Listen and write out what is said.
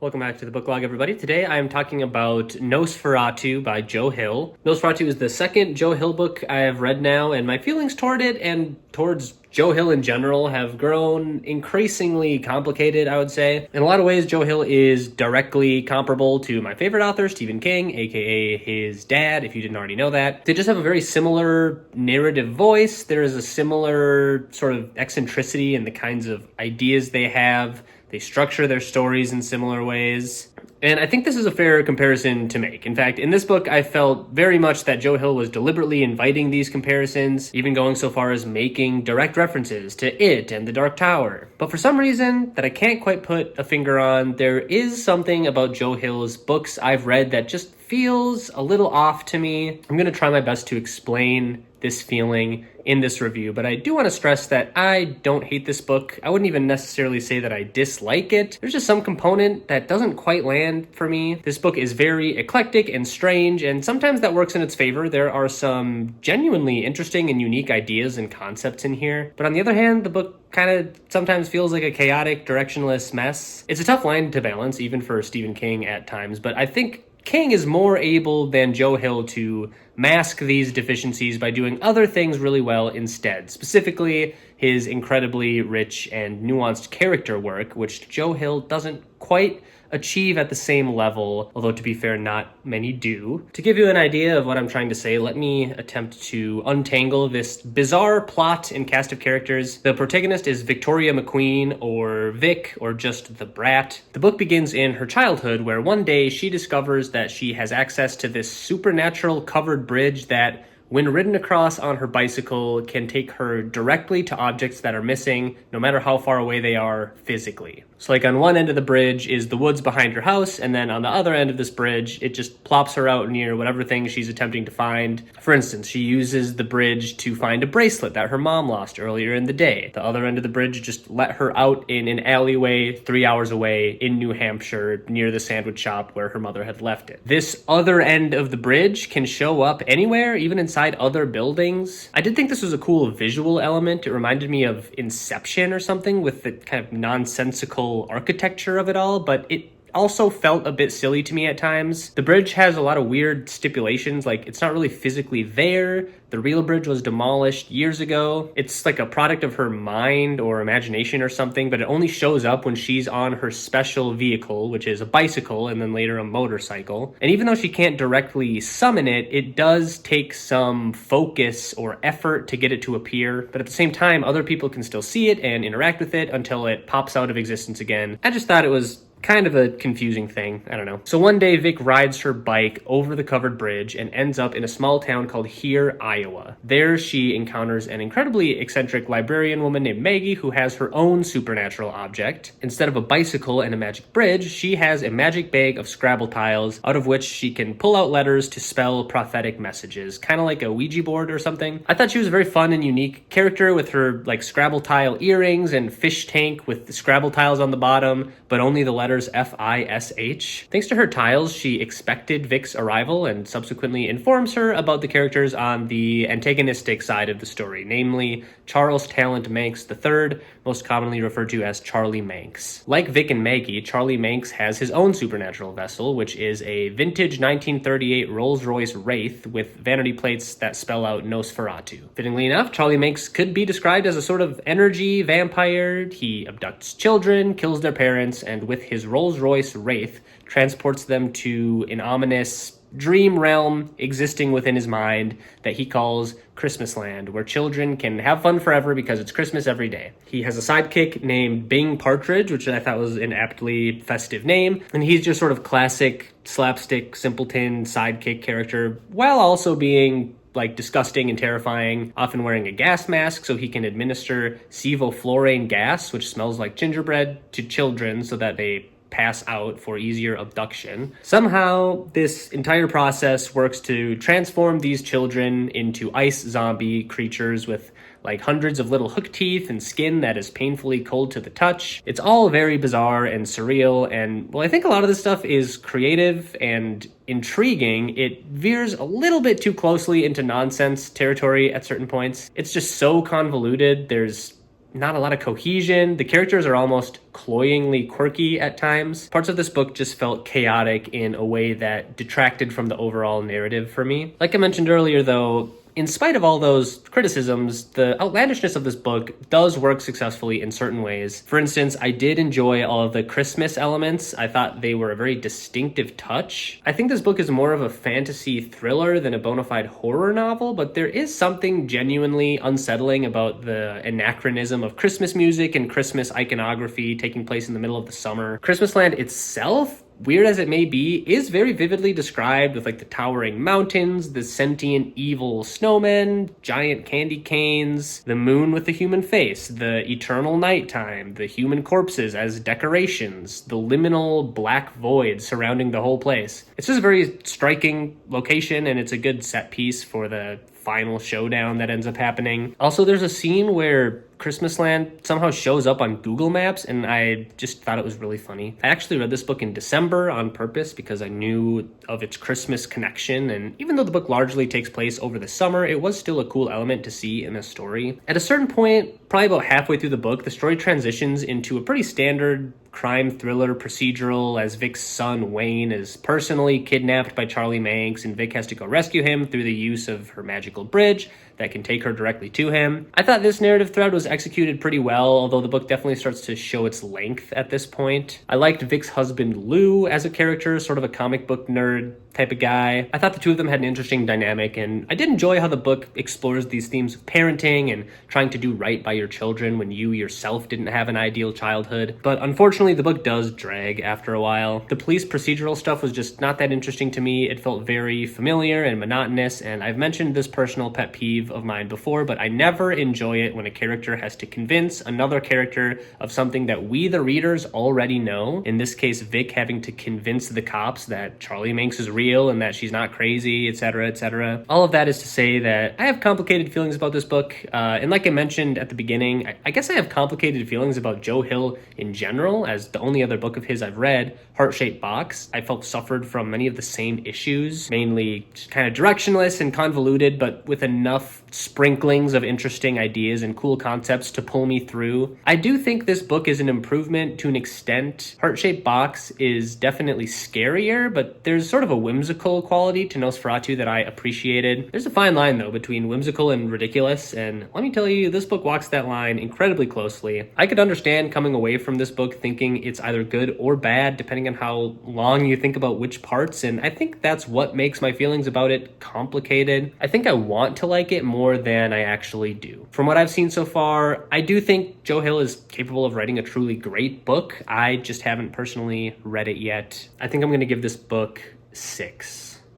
Welcome back to the book log, everybody. Today I am talking about NOS4A2 by Joe Hill. NOS4A2 is the second Joe Hill book I have read now, and my feelings toward it and towards Joe Hill in general have grown increasingly complicated, I would say. In a lot of ways, Joe Hill is directly comparable to my favorite author, Stephen King, aka his dad, if you didn't already know that. They just have a very similar narrative voice. There is a similar sort of eccentricity in the kinds of ideas they have. They structure their stories in similar ways. And I think this is a fair comparison to make. In fact, in this book, I felt very much that Joe Hill was deliberately inviting these comparisons, even going so far as making direct references to It and The Dark Tower. But for some reason that I can't quite put a finger on, there is something about Joe Hill's books I've read that just feels a little off to me. I'm going to try my best to explain this feeling in this review, but I do want to stress that I don't hate this book. I wouldn't even necessarily say that I dislike it. There's just some component that doesn't quite land for me. This book is very eclectic and strange, and sometimes that works in its favor. There are some genuinely interesting and unique ideas and concepts in here, but on the other hand, the book kind of sometimes feels like a chaotic, directionless mess. It's a tough line to balance, even for Stephen King at times, but I think King is more able than Joe Hill to mask these deficiencies by doing other things really well instead, specifically his incredibly rich and nuanced character work, which Joe Hill doesn't quite achieve at the same level, although to be fair, not many do. To give you an idea of what I'm trying to say, let me attempt to untangle this bizarre plot and cast of characters. The protagonist is Victoria McQueen, or Vic, or just the Brat. The book begins in her childhood, where one day she discovers that she has access to this supernatural covered bridge that, when ridden across on her bicycle, can take her directly to objects that are missing, no matter how far away they are physically. So like on one end of the bridge is the woods behind her house, and then on the other end of this bridge, it just plops her out near whatever thing she's attempting to find. For instance, she uses the bridge to find a bracelet that her mom lost earlier in the day. The other end of the bridge just let her out in an alleyway 3 hours away in New Hampshire near the sandwich shop where her mother had left it. This other end of the bridge can show up anywhere, even inside other buildings. I did think this was a cool visual element. It reminded me of Inception or something, with the kind of nonsensical architecture of it all, but it also felt a bit silly to me at times. The bridge has a lot of weird stipulations, like it's not really physically there. The real bridge was demolished years ago. It's like a product of her mind or imagination or something, but it only shows up when she's on her special vehicle, which is a bicycle and then later a motorcycle. And even though she can't directly summon it, it does take some focus or effort to get it to appear. But at the same time, other people can still see it and interact with it until it pops out of existence again. I just thought it was kind of a confusing thing. I don't know. So one day, Vic rides her bike over the covered bridge and ends up in a small town called Here, Iowa. There, she encounters an incredibly eccentric librarian woman named Maggie who has her own supernatural object. Instead of a bicycle and a magic bridge, she has a magic bag of Scrabble tiles out of which she can pull out letters to spell prophetic messages, kind of like a Ouija board or something. I thought she was a very fun and unique character with her like Scrabble tile earrings and fish tank with the Scrabble tiles on the bottom, but only the letters F-I-S-H. Thanks to her tiles, she expected Vic's arrival and subsequently informs her about the characters on the antagonistic side of the story, namely Charles Talent Manx III, most commonly referred to as Charlie Manx. Like Vic and Maggie, Charlie Manx has his own supernatural vessel, which is a vintage 1938 Rolls-Royce Wraith with vanity plates that spell out NOS4A2. Fittingly enough, Charlie Manx could be described as a sort of energy vampire. He abducts children, kills their parents, and with his Rolls-Royce Wraith, transports them to an ominous dream realm existing within his mind that he calls Christmasland, where children can have fun forever because it's Christmas every day. He has a sidekick named Bing Partridge, which I thought was an aptly festive name, and he's just sort of classic slapstick simpleton sidekick character, while also being like disgusting and terrifying, often wearing a gas mask so he can administer sevoflurane gas, which smells like gingerbread, to children so that they pass out for easier abduction. Somehow, this entire process works to transform these children into ice zombie creatures with like hundreds of little hook teeth and skin that is painfully cold to the touch. It's all very bizarre and surreal, and well, I think a lot of this stuff is creative and intriguing. It veers a little bit too closely into nonsense territory at certain points. It's just so convoluted. There's not a lot of cohesion. The characters are almost cloyingly quirky at times. Parts of this book just felt chaotic in a way that detracted from the overall narrative for me. Like I mentioned earlier, though, in spite of all those criticisms, the outlandishness of this book does work successfully in certain ways. For instance, I did enjoy all of the Christmas elements. I thought they were a very distinctive touch. I think this book is more of a fantasy thriller than a bona fide horror novel, but there is something genuinely unsettling about the anachronism of Christmas music and Christmas iconography taking place in the middle of the summer. Christmasland itself, weird as it may be, is very vividly described with like the towering mountains, the sentient evil snowmen, giant candy canes, the moon with the human face, the eternal nighttime, the human corpses as decorations, the liminal black void surrounding the whole place. It's just a very striking location, and it's a good set piece for the final showdown that ends up happening. Also, there's a scene where Christmasland somehow shows up on Google Maps, and I just thought it was really funny. I actually read this book in December on purpose because I knew of its Christmas connection, and even though the book largely takes place over the summer, it was still a cool element to see in the story. At a certain point, probably about halfway through the book, the story transitions into a pretty standard crime thriller procedural as Vic's son Wayne is personally kidnapped by Charlie Manx, and Vic has to go rescue him through the use of her magical bridge that can take her directly to him. I thought this narrative thread was executed pretty well, although the book definitely starts to show its length at this point. I liked Vic's husband Lou as a character, sort of a comic book nerd type of guy. I thought the two of them had an interesting dynamic, and I did enjoy how the book explores these themes of parenting and trying to do right by your children when you yourself didn't have an ideal childhood. But unfortunately, the book does drag after a while. The police procedural stuff was just not that interesting to me. It felt very familiar and monotonous, and I've mentioned this personal pet peeve of mine before, but I never enjoy it when a character has to convince another character of something that we, the readers, already know. In this case, Vic having to convince the cops that Charlie Manx is real and that she's not crazy, etc., etc. All of that is to say that I have complicated feelings about this book, and like I mentioned at the beginning, I guess I have complicated feelings about Joe Hill in general, as the only other book of his I've read, Heart-Shaped Box, I felt suffered from many of the same issues, mainly just kind of directionless and convoluted, but with enough sprinklings of interesting ideas and cool concepts to pull me through. I do think this book is an improvement to an extent. Heart-Shaped Box is definitely scarier, but there's sort of a whimsical quality to NOS4A2 that I appreciated. There's a fine line, though, between whimsical and ridiculous, and let me tell you, this book walks that line incredibly closely. I could understand coming away from this book thinking it's either good or bad, depending on how long you think about which parts, and I think that's what makes my feelings about it complicated. I think I want to like it more than I actually do. From what I've seen so far, I do think Joe Hill is capable of writing a truly great book. I just haven't personally read it yet. I think I'm going to give this book 6.